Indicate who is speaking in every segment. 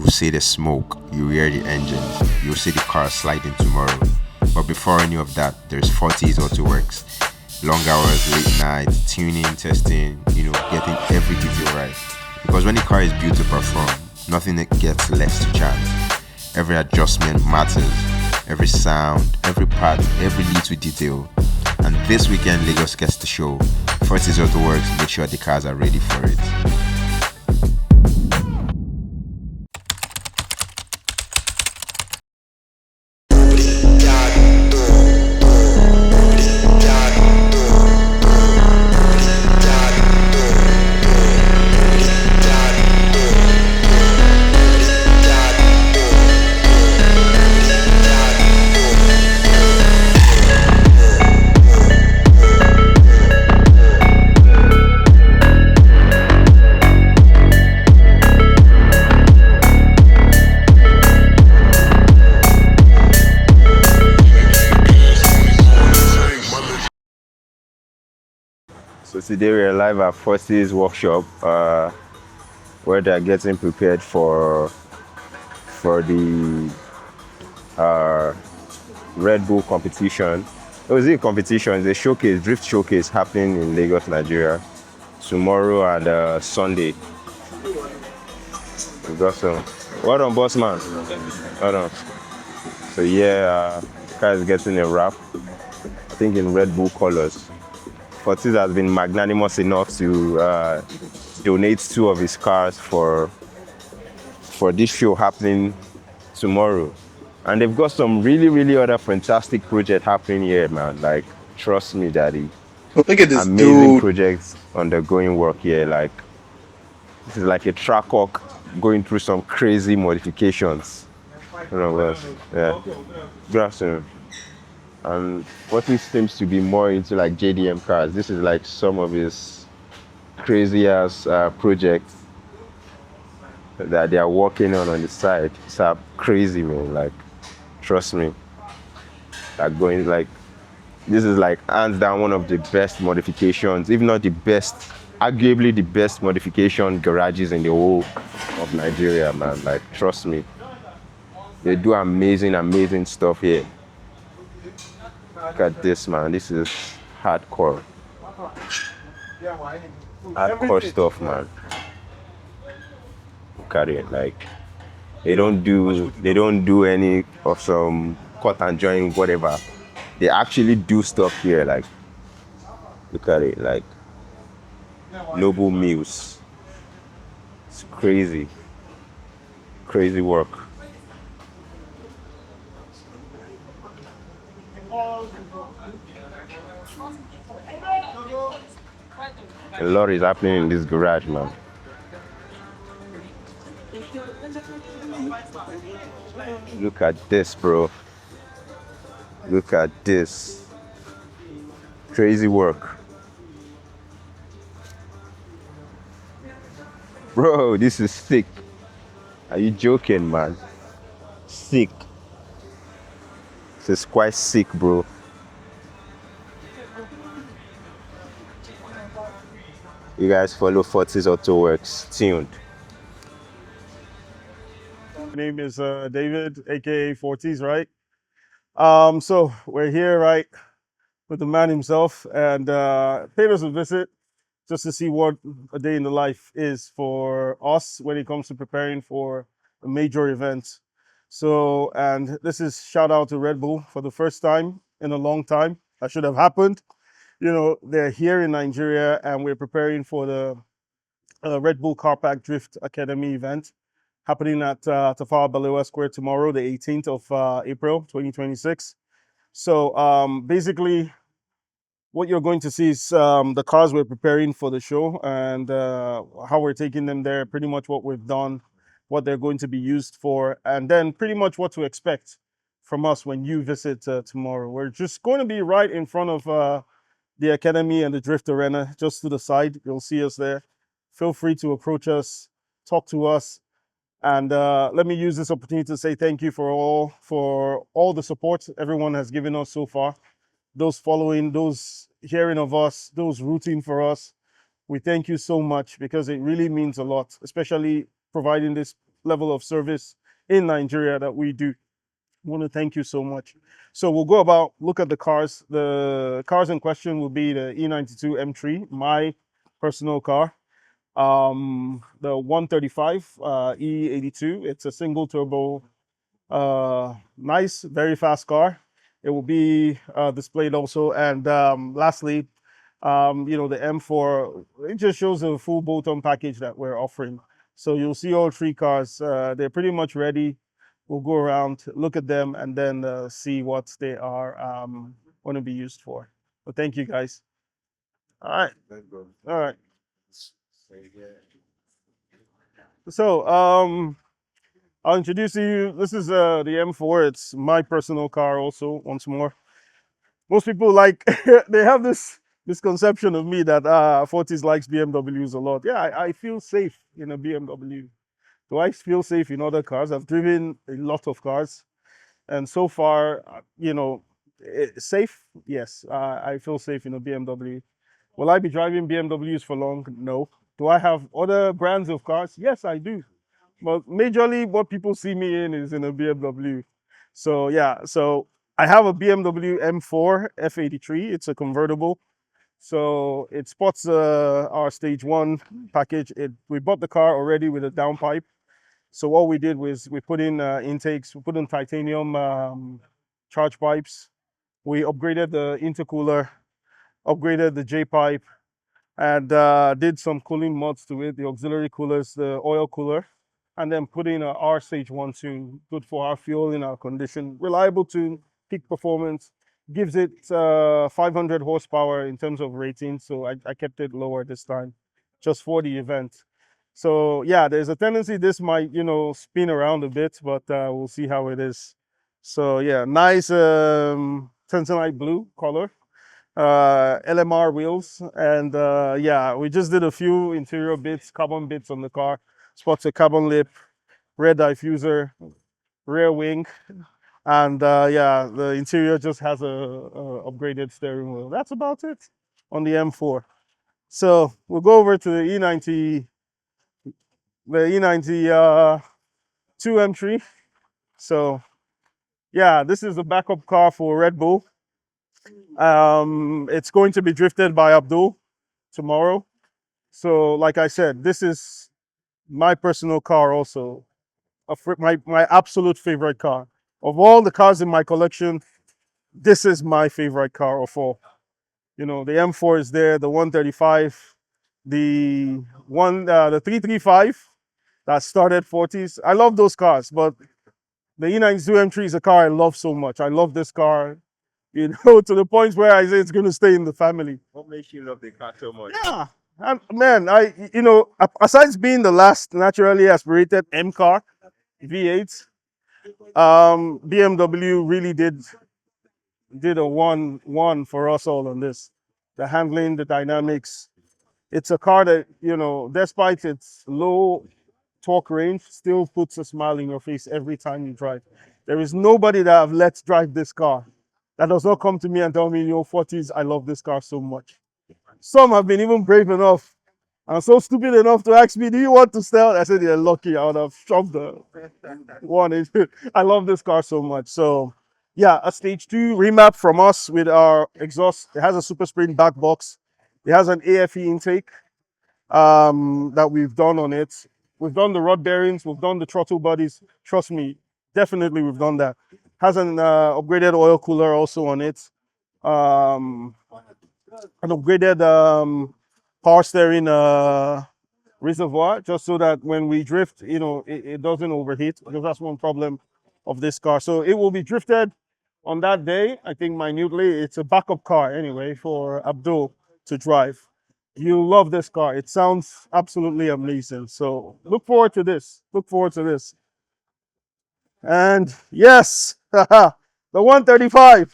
Speaker 1: will see the smoke, you hear the engine, you'll see the car sliding tomorrow. But before any of that, there's 4TEES AUTOWERKS. Long hours, late nights, tuning, testing, getting every detail right. Because when the car is built to perform, nothing gets left to chance. Every adjustment matters, every sound, every part, every little detail. And this weekend, Lagos gets the show. 4TEES AUTOWERKS, make sure the cars are ready for it. So today we're live at 4TEES workshop, where they're getting prepared for the Red Bull competition. It was a competition, it's a showcase, drift showcase happening in Lagos, Nigeria, tomorrow and Sunday. We got some. Well done, boss man. Well done. So yeah, the car is getting a wrap, I think in Red Bull colors. 4TEES has been magnanimous enough to donate 2 of his cars for this show happening tomorrow. And they've got some really other fantastic projects happening here, man. Like, trust me, daddy.
Speaker 2: Look at this
Speaker 1: amazing
Speaker 2: dude.
Speaker 1: Projects undergoing work here. Like, this is like a Trackhawk going through some crazy modifications. Yeah. Good afternoon. And what he seems to be more into like JDM cars. This is like some of his crazy ass projects that they are working on the side. It's crazy, man. Like, trust me. Like going like, this is like hands down one of the best modifications, if not the best, arguably the best modification garages in the whole of Nigeria, man. Like, trust me. They do amazing stuff here. Look at this, man. This is hardcore. Hardcore stuff, man. Look at it. Like, they don't do any of some cut and join whatever. They actually do stuff here. Like, look at it. Like, Noble Mills. It's crazy. Crazy work. A lot is happening in this garage, man. Look at this, bro. Look at this. Crazy work. Bro, this is sick. Are you joking, man? Sick. This is quite sick, bro. You guys follow 4TEES AUTOWERKS. Tuned.
Speaker 3: My name is David, aka 4TEES, right? So we're here, right, with the man himself, and paid us a visit just to see what a day in the life is for us when it comes to preparing for a major event. So, and this is shout out to Red Bull for the first time in a long time. That should have happened. They're here in Nigeria, and we're preparing for the Red Bull Carpack Drift Academy event happening at Tafawa Balewa Square tomorrow, the 18th of April, 2026. So basically, what you're going to see is the cars we're preparing for the show and how we're taking them there, pretty much what we've done, what they're going to be used for, and then pretty much what to expect from us when you visit tomorrow. We're just going to be right in front of the Academy and the Drift Arena, just to the side. You'll see us there. Feel free to approach us, talk to us. And let me use this opportunity to say thank you for all the support everyone has given us so far. Those following, those hearing of us, those rooting for us. We thank you so much because it really means a lot, especially providing this level of service in Nigeria that we do. I want to thank you so much. So we'll go about, look at the cars. The cars in question will be the E92 M3, my personal car. The 135 E82. It's a single turbo, nice, very fast car. It will be displayed also. And lastly, the M4, it just shows a full bolt-on package that we're offering. So you'll see all three cars. They're pretty much ready. We'll go around, look at them, and then see what they are going to be used for. But thank you, guys. All right. All right. So I'll introduce you. This is the M4. It's my personal car also, once more. Most people they have this misconception of me that 4TEES likes BMWs a lot. Yeah, I feel safe in a BMW. Do I feel safe in other cars? I've driven a lot of cars, and so far, safe. Yes, I feel safe in a BMW. Will I be driving BMWs for long? No. Do I have other brands of cars? Yes, I do. But majorly, what people see me in is in a BMW. So yeah, so I have a BMW M4 F83. It's a convertible. So it spots our stage 1 package. We bought the car already with a downpipe. So what we did was we put in intakes, we put in titanium charge pipes. We upgraded the intercooler, upgraded the J-pipe, and did some cooling mods to it, the auxiliary coolers, the oil cooler, and then put in our stage 1 tune, good for our fuel in our condition, reliable tune, peak performance, gives it 500 horsepower in terms of rating. So I kept it lower this time, just for the event. So yeah, there's a tendency this might, spin around a bit, but we'll see how it is. So yeah, nice Tanzanite blue color, LMR wheels, and yeah, we just did a few interior bits, carbon bits on the car. Spots a carbon lip, rear diffuser, rear wing, and yeah, the interior just has a upgraded steering wheel. That's about it on the M4. So we'll go over to the E90, the E92 M3. So yeah, this is the backup car for Red Bull. It's going to be drifted by Abdul tomorrow. So like I said, this is my personal car also. My absolute favorite car. Of all the cars in my collection, this is my favorite car of all. The M4 is there, the 135, the 335 that started 4TEES. I love those cars, but the E92 M3 is a car I love so much. I love this car, to the point where I say it's going to stay in the family.
Speaker 1: What makes you love the car so much?
Speaker 3: Yeah, man, aside being the last naturally aspirated M car, V8, BMW really did a one for us all on this. The handling, the dynamics. It's a car that, despite its low torque range, still puts a smile in your face every time you drive. There is nobody that I've let drive this car that does not come to me and tell me, 4TEES, I love this car so much. Some have been even brave enough and so stupid enough to ask me, do you want to sell? I said, you're lucky. I would have shoved the one. I love this car so much. So yeah, a stage 2 remap from us with our exhaust. It has a super sprint back box. It has an AFE intake that we've done on it. We've done the rod bearings, we've done the throttle bodies. Trust me, definitely we've done that. Has an upgraded oil cooler also on it. An upgraded power steering reservoir, just so that when we drift, it doesn't overheat, because that's one problem of this car. So it will be drifted on that day, I think minutely. It's a backup car anyway for Abdul to drive. You love this car. It sounds absolutely amazing. So look forward to this. Look forward to this. And yes, the 135.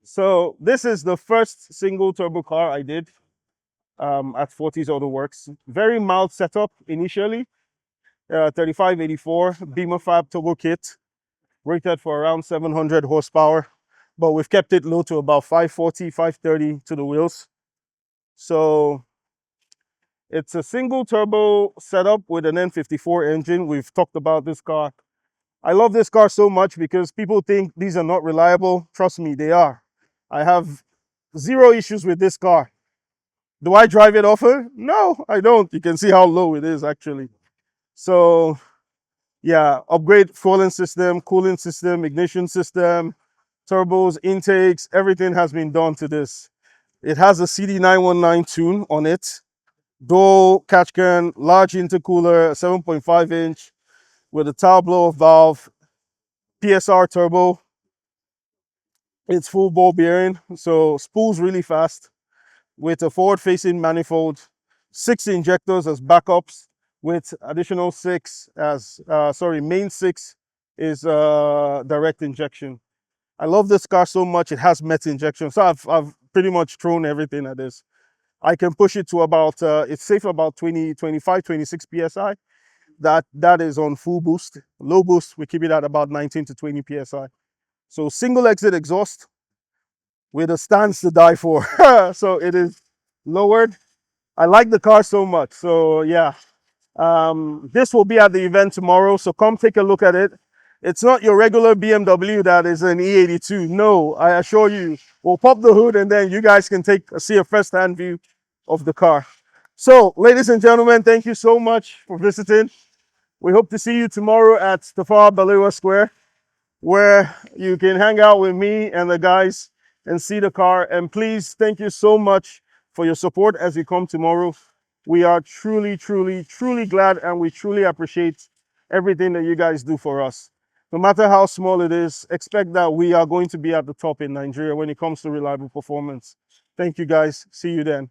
Speaker 3: So this is the first single turbo car I did at 4TEES AUTOWERKS. Very mild setup initially. 3584 Beamer Fab turbo kit, rated for around 700 horsepower, but we've kept it low to about 540, 530 to the wheels. So It's a single turbo setup with an N54 engine. We've talked about this car. I love this car so much because people think these are not reliable. Trust me, they are. I have zero issues with this car. Do I drive it often? No, I don't. You can see how low it is actually. So yeah, upgrade fueling system, cooling system, ignition system, turbos, intakes, everything has been done to this. It has a CD919 tune on it, dual catch can, large intercooler, 7.5 inch with a towel blower valve, PSR turbo. It's full ball bearing, so spools really fast with a forward facing manifold, 6 injectors as backups with additional 6 as, main 6 is direct injection. I love this car so much, it has MET injection. So I've pretty much thrown everything at this. I can push it to about, it's safe about 20, 25, 26 PSI. That is on full boost. Low boost, we keep it at about 19 to 20 PSI. So single exit exhaust with a stance to die for. So it is lowered. I like the car so much. So yeah, this will be at the event tomorrow. So come take a look at it. It's not your regular BMW that is an E82. No, I assure you, we'll pop the hood and then you guys can see a first-hand view of the car. So, ladies and gentlemen, thank you so much for visiting. We hope to see you tomorrow at Tafawa Balewa Square, where you can hang out with me and the guys and see the car. And please, thank you so much for your support as you come tomorrow. We are truly, truly, truly glad and we truly appreciate everything that you guys do for us. No matter how small it is, expect that we are going to be at the top in Nigeria when it comes to reliable performance. Thank you guys. See you then.